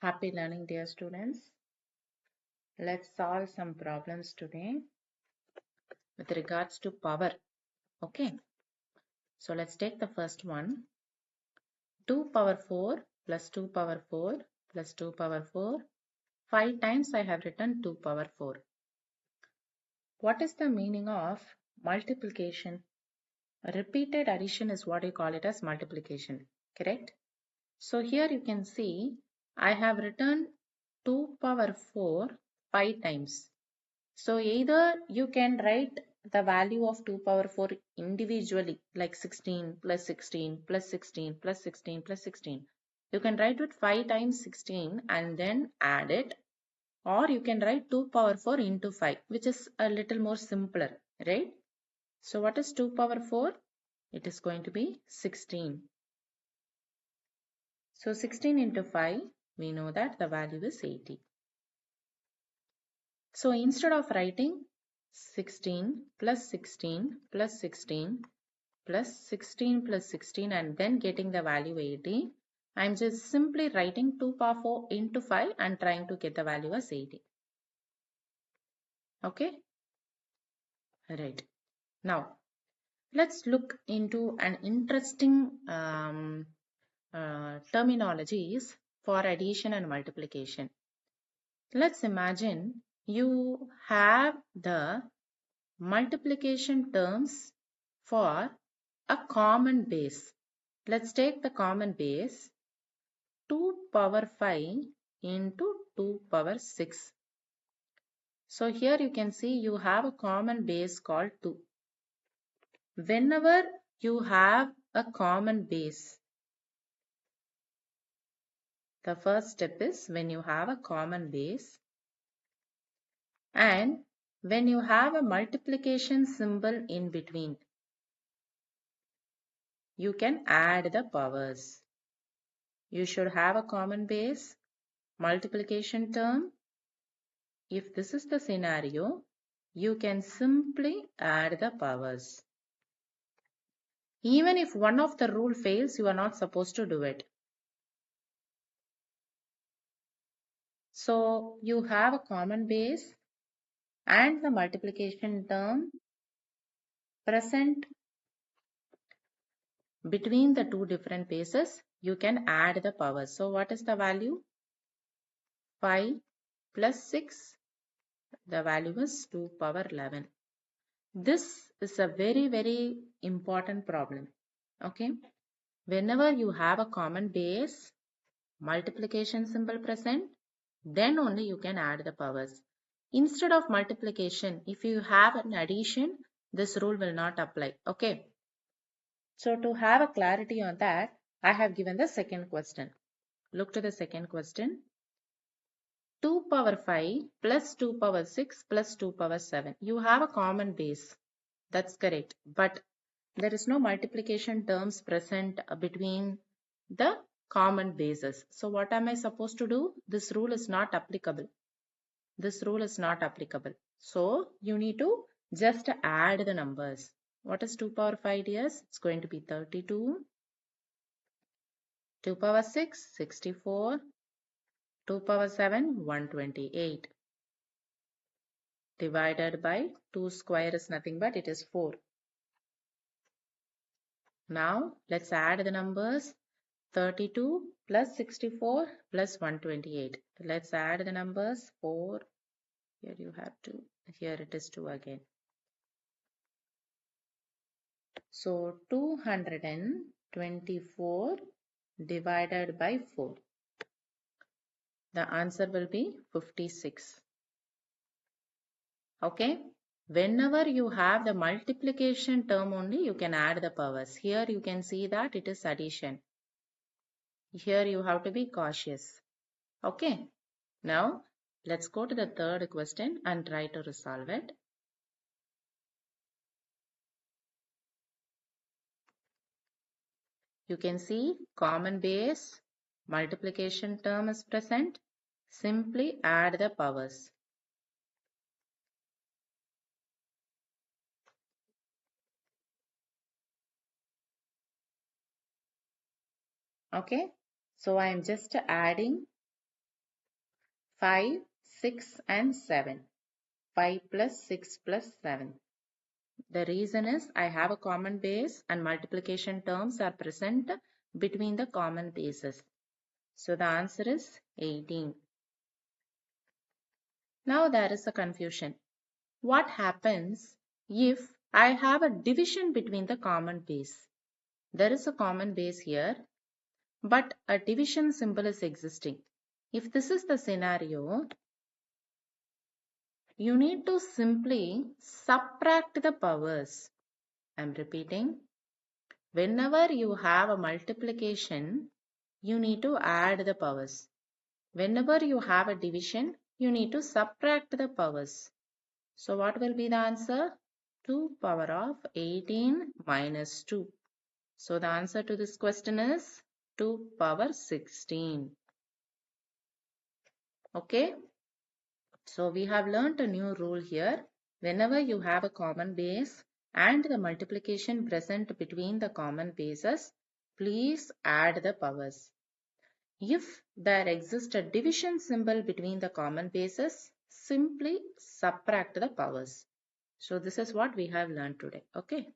Happy learning, dear students. Let's solve some problems today with regards to power. Okay, so let's take the first one. 2 power 4 plus 2 power 4 plus 2 power 4. 5 times I have written 2 power 4. What is the meaning of multiplication? Repeated addition is what you call it as multiplication, correct? So here you can see I have written 2 power 4 5 times. So either you can write the value of 2 power 4 individually, like 16 plus 16 plus 16 plus 16 plus 16. You can write it 5 times 16 and then add it, or you can write 2 power 4 into 5, which is a little more simpler, right? So what is 2 power 4? It is going to be 16. So 16 into 5, we know that the value is 80. So instead of writing 16 plus 16 plus 16 plus 16 plus 16 and then getting the value 80, I'm just simply writing 2 power 4 into 5 and trying to get the value as 80. Okay? Right. Now, let's look into an interesting terminologies for addition and multiplication. Let's imagine you have the multiplication terms for a common base. Let's take the common base 2 power 5 into 2 power 6. So here you can see you have a common base called 2. Whenever you have a common base, the first step is when you have a common base and when you have a multiplication symbol in between, you can add the powers. You should have a common base, multiplication term. If this is the scenario, you can simply add the powers. Even if one of the rule fails, you are not supposed to do it. So you have a common base and the multiplication term present between the two different bases, you can add the powers. So what is the value? 5 plus 6, the value is 2 power 11. This is a very important problem. Okay. Whenever you have a common base, multiplication symbol present, then only you can add the powers. Instead of multiplication, if you have an addition, this rule will not apply. Okay. So to have a clarity on that, I have given the second question. Look to the second question. 2 power 5 plus 2 power 6 plus 2 power 7. You have a common base. That's correct. But there is no multiplication terms present between the common bases. So what am I supposed to do? This rule is not applicable. This rule is not applicable. So you need to just add the numbers. What is 2 power 5 dears? It's going to be 32. 2 power 6, 64. 2 power 7, 128. Divided by 2 square is nothing but it is 4. Now let's add the numbers. 32 plus 64 plus 128. Let's add the numbers. 4. Here you have 2. Here it is 2 again. So 224 divided by 4. The answer will be 56. Okay. Whenever you have the multiplication term only, you can add the powers. Here you can see that it is addition. Here you have to be cautious. Okay. Now, let's go to the third question and try to resolve it. You can see common base, multiplication term is present. Simply add the powers. Okay. So I am just adding 5, 6 and 7. 5 plus 6 plus 7. The reason is I have a common base and multiplication terms are present between the common bases. So the answer is 18. Now there is a confusion. What happens if I have a division between the common base? There is a common base here, but a division symbol is existing. If this is the scenario, you need to simply subtract the powers. I'm repeating. Whenever you have a multiplication, you need to add the powers. Whenever you have a division, you need to subtract the powers. So what will be the answer? 2 power of 18 minus 2. So the answer to this question is 2 power 16. Okay. So we have learnt a new rule here. Whenever you have a common base and the multiplication present between the common bases, please add the powers. If there exists a division symbol between the common bases, simply subtract the powers. So this is what we have learned today. Okay.